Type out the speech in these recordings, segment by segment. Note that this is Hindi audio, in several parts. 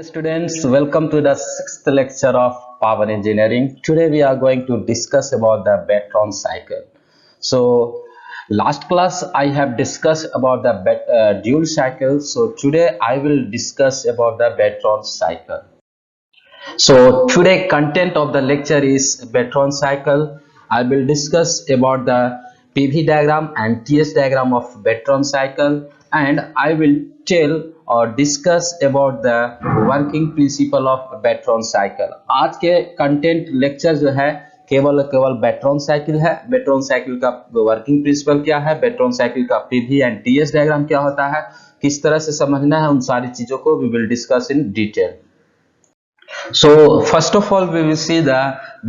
Students, welcome to the sixth lecture of power engineering. Today we are going to discuss about the Betron cycle. So last class I have discussed about the dual cycle. So today I will discuss about the Betron cycle. So today content of the lecture is Betron cycle. I will discuss about the PV diagram and TS diagram of Betron cycle, and I will tell और discuss about the working principle of Brayton cycle. आज के कंटेंट लेक्चर जो है केवल बेट्रॉन साइकिल है। बेट्रॉन साइकिल का वर्किंग प्रिंसिपल क्या है, बेट्रॉन साइकिल का पीवी एंड टीएस डायग्राम क्या होता है, किस तरह से समझना है, उन सारी चीजों को we will discuss in detail. So first of all we will see the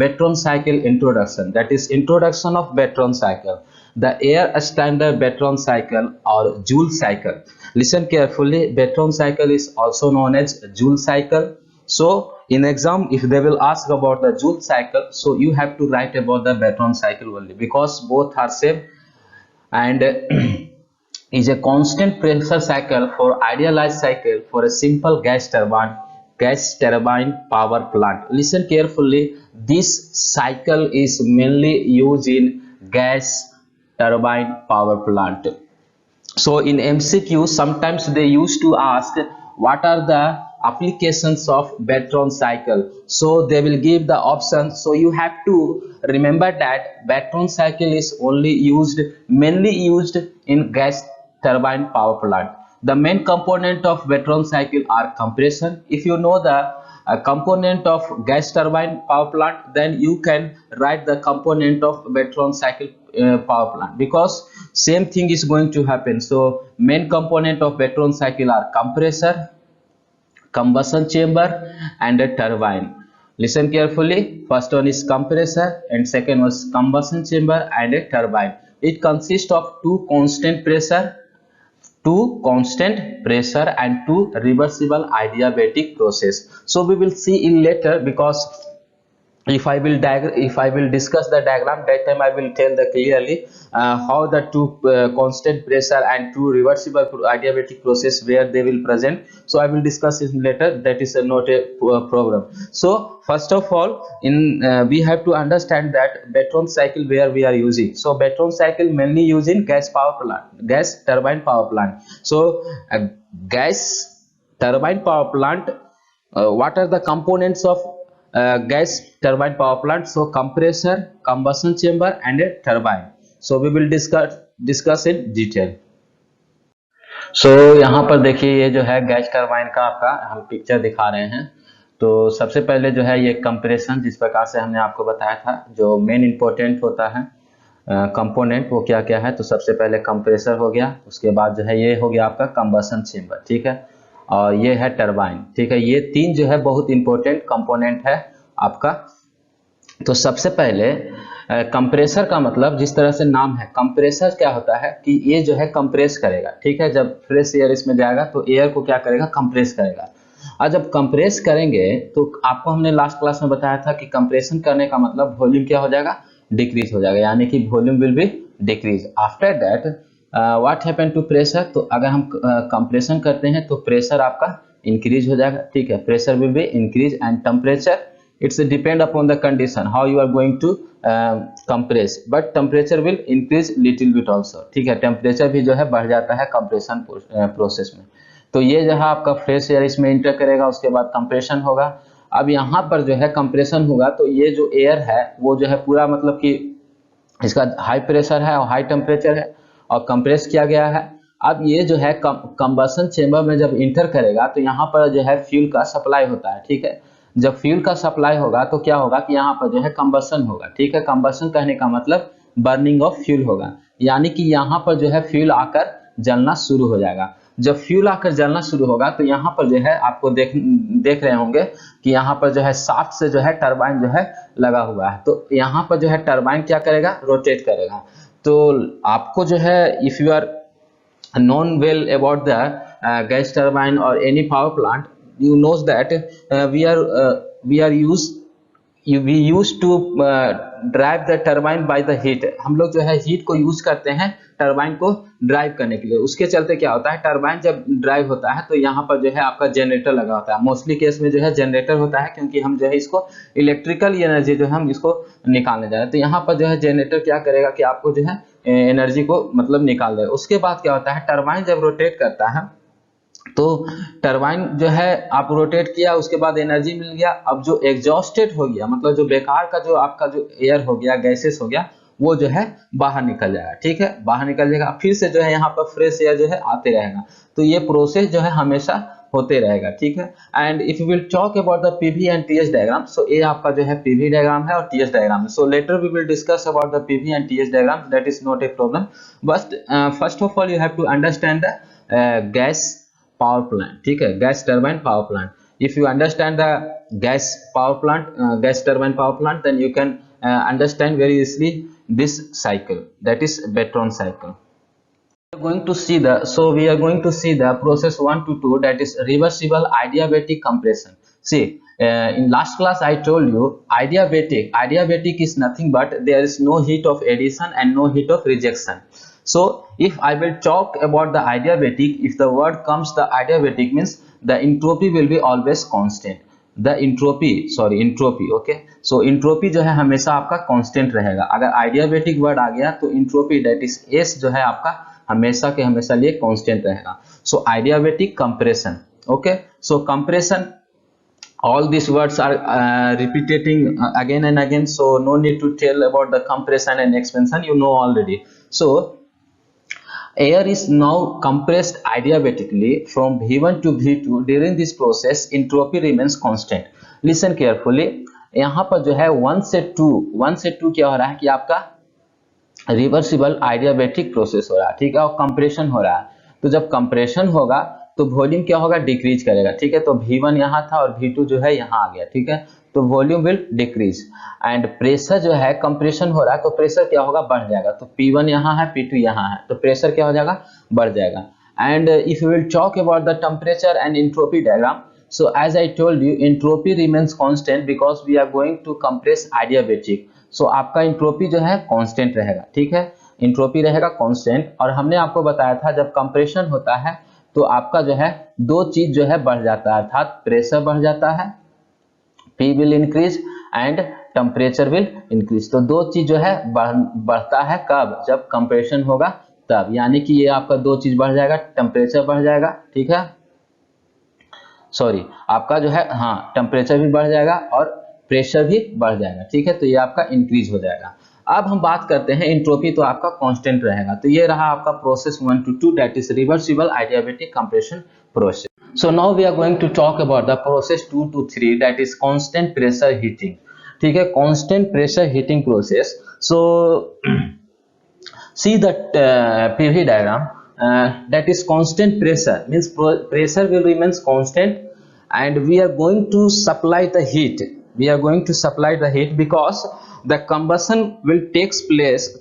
Betron cycle introduction, that is introduction of Betron cycle, the air standard Betron cycle or Joule cycle. Listen carefully, Betron cycle is also known as Joule cycle. So in exam if they will ask about the Joule cycle, so you have to write about the Betron cycle only, because both are same and is a constant pressure cycle for idealized cycle for a simple gas turbine power plant. Listen carefully, this cycle is mainly used in gas turbine power plant. So in MCQ sometimes they used to ask what are the applications of Betron cycle, so they will give the option. So you have to remember that Betron cycle is mainly used in gas turbine power plant. The main component of Betron cycle are compression. If you know the component of gas turbine power plant, then you can write the component of Betron cycle power plant, because same thing is going to happen. So main component of Betron cycle are compressor, combustion chamber and a turbine. Listen carefully, first one is compressor and second was combustion chamber and a turbine. It consists of two constant pressure and two reversible adiabatic process. So we will see in later, because if I will discuss the diagram, that time I will tell the clearly how the two constant pressure and two reversible adiabatic process where they will present. So I will discuss it later, that is not a problem. So first of all we have to understand that Betron cycle where we are using. So Betron cycle mainly used in gas turbine power plant. So gas turbine power plant, what are the components of gas turbine power plant? So compressor, combustion chamber and a turbine. So we will discuss in detail. So यहाँ पर देखिए, ये जो है गैस टरबाइन का आपका हम पिक्चर दिखा रहे हैं। तो सबसे पहले जो है ये कंप्रेशन, जिस प्रकार से हमने आपको बताया था, जो मेन इंपॉर्टेंट होता है कंपोनेंट वो क्या क्या है। तो सबसे पहले कंप्रेसर हो गया, उसके बाद जो है ये हो गया आपका कंबशन चेम्बर, ठीक है, और ये है टरबाइन, ठीक है। ये तीन जो है बहुत इंपॉर्टेंट कंपोनेंट है आपका। तो सबसे पहले कंप्रेसर का मतलब, जिस तरह से नाम है, कंप्रेसर क्या होता है कि ये जो है कंप्रेस करेगा, ठीक है। जब फ्रेश एयर इसमें जाएगा तो एयर को क्या करेगा, कंप्रेस करेगा। और जब कंप्रेस करेंगे तो आपको हमने लास्ट क्लास में बताया था कि कंप्रेशन करने का मतलब वॉल्यूम क्या हो जाएगा, डिक्रीज हो जाएगा, यानी कि volume will be decrease. After that what happen to pressure, तो अगर हम कंप्रेशन करते हैं तो प्रेशर आपका इंक्रीज हो जाएगा, ठीक है। Pressure will be increase and temperature, it's depend upon the condition how you are going to compress, but temperature will increase little bit also, ठीक है। टेम्परेचर भी जो है बढ़ जाता है कंप्रेशन प्रोसेस में। तो ये जो है आपका फ्रेश एयर इसमें इंटर करेगा, उसके बाद कंप्रेशन होगा। अब यहाँ पर जो है कंप्रेशन होगा तो ये जो एयर है वो जो है पूरा मतलब कि इसका हाई प्रेशर है और हाई टेम्परेचर है और कंप्रेस किया गया है। अब ये जो है कंबशन चेम्बर में जब इंटर करेगा तो यहाँ पर जो है फ्यूल का सप्लाई होता है, ठीक है। जब फ्यूल का सप्लाई होगा तो क्या होगा कि यहाँ पर जो है कंबशन होगा, ठीक है। कंबशन कहने का मतलब बर्निंग ऑफ फ्यूल होगा, यानी कि यहाँ पर जो है फ्यूल आकर जलना शुरू हो जाएगा। जब फ्यूल आकर जलना शुरू होगा तो यहाँ पर जो है आपको देख रहे होंगे कि यहाँ पर जो है शाफ्ट से जो है टरबाइन जो है लगा हुआ है। तो यहाँ पर जो है टरबाइन क्या करेगा, रोटेट करेगा। तो आपको जो है if you are known well about the gas turbine or any power plant, you knows that we are we use to drive the turbine by the heat, हम लोग जो है हीट को यूज करते हैं टरबाइन को ड्राइव करने के लिए। उसके चलते क्या होता है, टरबाइन जब ड्राइव होता है तो यहाँ पर जो है आपका जनरेटर लगा होता है। मोस्टली केस में जो है जनरेटर होता है, क्योंकि हम जो है इसको इलेक्ट्रिकल एनर्जी जो है हम इसको निकालने जा रहे हैं। तो यहाँ पर जो है जनरेटर क्या करेगा कि आपको जो है एनर्जी को मतलब निकाल देगा। उसके बाद क्या होता है, टरबाइन जब रोटेट करता है तो टरबाइन जो है आप रोटेट किया, उसके बाद एनर्जी मिल गया। अब जो एग्जॉस्टेड हो गया, मतलब जो बेकार का जो आपका जो एयर हो गया, गैसेस हो गया, वो जो है बाहर निकल जाएगा। ठीक है, बाहर निकल जाएगा, फिर से जो है यहाँ पर फ्रेश एयर जो है आते रहेगा। तो ये प्रोसेस जो है हमेशा होते रहेगा। ठीक है, and if you will talk about the PV and TH diagram, so ये आपका जो है पीवी डायग्राम है और टीएच डायग्राम है। So later we will discuss about the PV and TH diagram, that is not a problem. But first of all you have to understand the gas power plant. ठीक है, gas turbine power plant. If you understand the gas power plant, gas turbine power plant, then you can understand very easily this cycle, that is Brayton cycle. We are going to see the, so we are going to see the process 1 to 2, that is reversible adiabatic compression. See, in last class I told you adiabatic is nothing but there is no heat of addition and no heat of rejection. So if I will talk about the adiabatic, if the word comes the adiabatic means the entropy will be always constant. The entropy, okay, so entropy जो है हमेशा आपका constant रहेगा। अगर adiabatic word आ गया तो entropy that is S जो है आपका हमेशा के हमेशा लिए constant रहेगा। So adiabatic compression, okay, so compression, all these words are repeating again and again, so no need to tell about the compression and expansion, you know already. So air is now compressed adiabatically from V1 to V2. During this process entropy remains constant. Listen carefully, यहाँ पर जो है 1 से 2 क्या हो रहा है कि आपका रिवर्सिबल adiabatic प्रोसेस हो रहा है। ठीक है, और कंप्रेशन हो रहा है। तो जब कंप्रेशन होगा तो वॉल्यूम क्या होगा, डिक्रीज करेगा। ठीक है, तो V1 यहाँ था और V2 जो है यहाँ आ गया। ठीक है, तो volume will decrease and pressure जो है कंप्रेशन हो रहा है तो प्रेशर क्या होगा, बढ़ जाएगा। तो P1 यहाँ है, P2 यहाँ है, तो प्रेशर क्या हो जाएगा, बढ़ जाएगा। And if you will talk about the temperature and entropy diagram, so as I told you entropy remains constant because we are going to compress adiabatic। So आपका एंट्रोपी जो है कांस्टेंट रहेगा। ठीक है, एंट्रोपी रहेगा कांस्टेंट। और हमने आपको बताया था जब कंप्रेशन होता है तो आपका जो है दो चीज जो है बढ़ जाता है, अर्थात प्रेशर बढ़ जाता है, P will increase and temperature will increase। तो दो चीज जो है बढ़ता है, कब, जब कंप्रेशन होगा तब, यानी कि ये आपका दो चीज बढ़ जाएगा, टेम्परेचर बढ़ जाएगा। ठीक है, सॉरी, आपका जो है हाँ टेम्परेचर भी बढ़ जाएगा और प्रेशर भी बढ़ जाएगा। ठीक है, तो ये आपका इंक्रीज हो जाएगा। अब हम बात करते हैं एंट्रोपी, तो आपका कांस्टेंट रहेगा। तो ये रहा आपका process 1 to 2, that is reversible adiabatic compression process. So now we are going to talk about the process 2 to 3, that is constant pressure heating. ठीक है, constant pressure heating process. So see the PV diagram, that is constant pressure means pressure will remains constant and we are going to supply the heat. We are going to supply the heat because the combustion will takes place.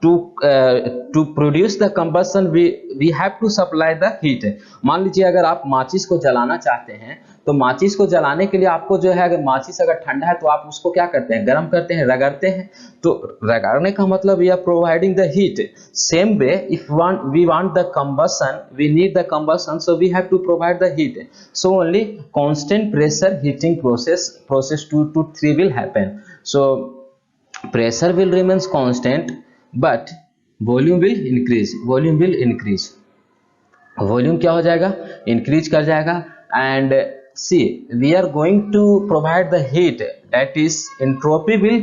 To produce the combustion we have to supply the heat. मान लीजिए अगर आप माचिस को जलाना चाहते हैं तो माचिस को जलाने के लिए आपको जो है, अगर माचिस अगर ठंडा है तो आप उसको क्या करते हैं, गर्म करते हैं, रगड़ते हैं। तो रगड़ने का मतलब we are providing the heat. Same way if we want the combustion, we need the combustion, so we have to provide the heat. So only constant pressure heating process 2 to 3 will happen. So pressure will remains constant but volume will increase, volume क्या हो जाएगा, इंक्रीज कर जाएगा। And see we are going to provide the heat, that is entropy will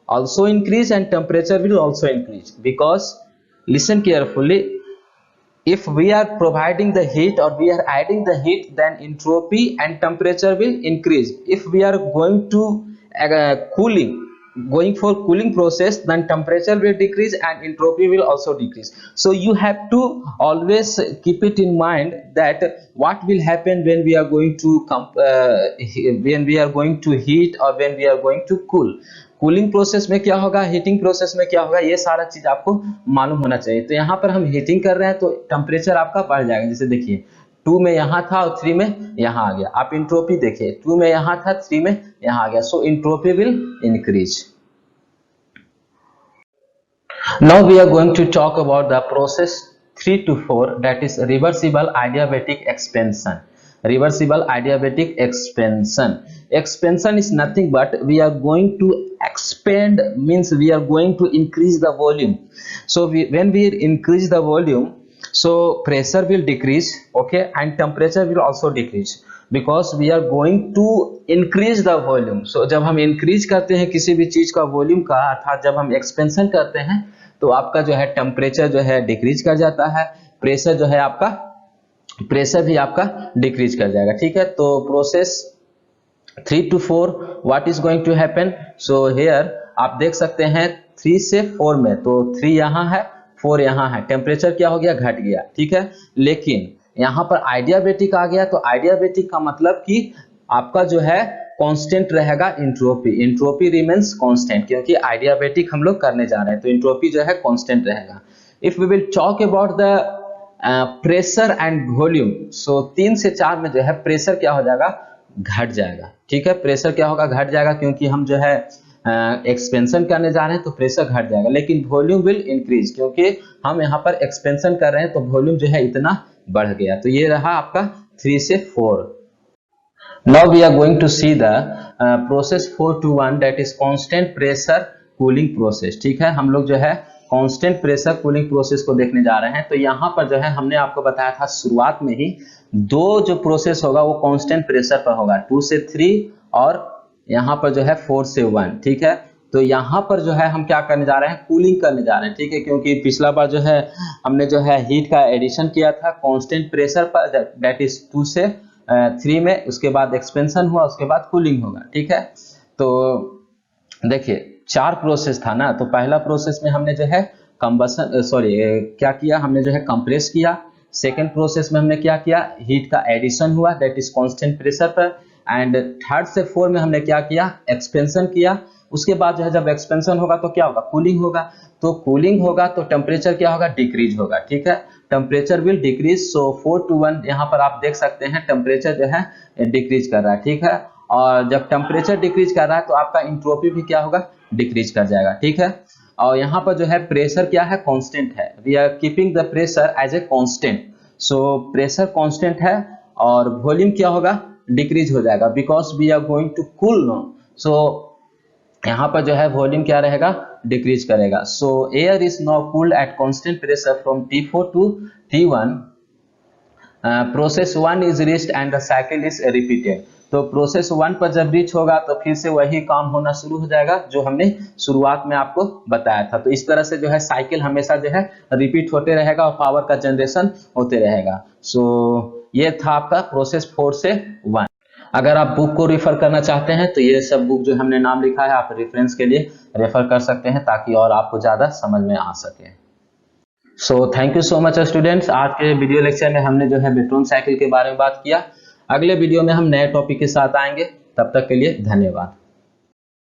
also increase and temperature will also increase, because listen carefully, if we are providing the heat or we are adding the heat, then entropy and temperature will increase. If we are going to going for cooling process, then temperature will decrease and entropy will also decrease. So you have to always keep it in mind that what will happen when we are going to heat or when we are going to cool. Cooling process में क्या होगा, हीटिंग प्रोसेस में क्या होगा, ये सारा चीज आपको मालूम होना चाहिए। तो यहाँ पर हम हीटिंग कर रहे हैं तो टेम्परेचर आपका बढ़ जाएगा। जैसे देखिए 2 में यहाँ था और 3 में यहाँ आ गया। आप इंट्रोपी देखिए, 2 में यहाँ था, 3 में यहाँ आ गया, so entropy will increase. Now we are going to talk about the process 3 to 4, that is reversible adiabatic expansion. Reversible adiabatic expansion. Expansion is nothing but we are going to expand, means we are going to increase the volume. So when we increase the volume, so pressure will decrease, okay, and temperature will also decrease because we are going to increase the volume. So जब हम increase करते हैं किसी भी चीज का volume का, अर्थात जब हम expansion करते हैं तो आपका जो है टेम्परेचर जो है डिक्रीज कर जाता है, प्रेशर जो है आपका, प्रेशर भी आपका डिक्रीज कर जाएगा, ठीक है। तो process 3 to 4 what is going to happen, so here आप देख सकते हैं 3 से 4 में, तो 3 यहाँ है, 4 यहाँ है, टेम्परेचर क्या हो गया, घट गया, ठीक है। लेकिन यहाँ पर आइडियाबेटिक आ गया, तो आइडियाबेटिक का मतलब कि आपका जो है कांस्टेंट रहेगा इंट्रोपी, इंट्रोपी रिमेन्स कांस्टेंट, क्योंकि आइडियाबेटिक हम लोग करने जा रहे हैं तो इंट्रोपी जो है कांस्टेंट रहेगा। If we will talk about the pressure and volume, so 3 से 4 में जो है प्रेशर क्या हो जाएगा, घट जाएगा, ठीक है। प्रेशर क्या होगा, घट जाएगा, क्योंकि हम जो है एक्सपेंशन करने जा रहे हैं तो प्रेशर घट जाएगा। लेकिन वॉल्यूम विल इंक्रीज, क्योंकि हम यहाँ पर एक्सपेंशन कर रहे हैं तो वॉल्यूम जो है इतना बढ़ गया। तो ये रहा आपका 3 से 4। Now we are going to see the process 4 to 1, that is constant pressure cooling process, ठीक है। हम लोग जो है constant pressure cooling process को देखने जा रहे हैं। तो यहाँ पर जो है हमने आपको बताया था शुरुआत में ही, दो जो प्रोसेस होगा वो constant pressure पर होगा, 2 से 3 और यहाँ पर जो है 4 से 1, ठीक है। तो यहाँ पर जो है हम क्या करने जा रहे हैं, कूलिंग करने जा रहे हैं, ठीक है, क्योंकि पिछला बार जो है हमने जो है हीट का एडिशन किया था कांस्टेंट प्रेशर पर, दैट इज 2 से 3 में, उसके बाद एक्सपेंशन हुआ, उसके बाद कूलिंग होगा, ठीक है। तो देखिए 4 प्रोसेस था ना, तो पहला प्रोसेस में हमने जो है कंबसन क्या किया, हमने जो है कंप्रेस किया। सेकंड प्रोसेस में हमने क्या किया, हीट का एडिशन हुआ, दैट इज कांस्टेंट प्रेशर पर। एंड थर्ड से 4 में हमने क्या किया, एक्सपेंशन किया। उसके बाद जो है जब एक्सपेंशन होगा तो क्या होगा, कूलिंग होगा। तो कूलिंग होगा तो टेम्परेचर क्या होगा, डिक्रीज होगा, ठीक है। Temperature will decrease, so 4 to 1 यहाँ पर आप देख सकते हैं टेम्परेचर जो है डिक्रीज कर रहा है, ठीक है। और जब टेम्परेचर डिक्रीज कर रहा है तो आपका इंट्रोपी भी क्या होगा, डिक्रीज कर जाएगा, ठीक है। और यहाँ पर जो है प्रेशर क्या है, कांस्टेंट है, we are keeping the pressure as a constant. So pressure constant है और वॉल्यूम क्या होगा, डिक्रीज हो जाएगा, because we are going to cool no. So यहाँ पर जो है वॉल्यूम क्या रहेगा, डिक्रीज करेगा। So air is now cooled at constant pressure from T4 to T1। Process 1 is reached and the cycle is repeated. तो प्रोसेस 1 पर जब रीच होगा तो फिर से वही काम होना शुरू हो जाएगा जो हमने शुरुआत में आपको बताया था। तो इस तरह से जो है साइकिल हमेशा जो है रिपीट होते रहेगा और पावर का जनरेशन होते रहेगा। सो ये था आपका प्रोसेस 4 से 1। अगर आप बुक को रेफर करना चाहते हैं तो ये सब बुक जो हमने नाम लिखा है आप रेफरेंस के लिए रेफर कर सकते हैं, ताकि और आपको ज्यादा समझ में आ सके। So thank you so much students. आज के वीडियो लेक्चर में हमने जो है ब्रेटन साइकिल के बारे में बात किया। अगले वीडियो में हम नए टॉपिक के साथ आएंगे, तब तक के लिए धन्यवाद।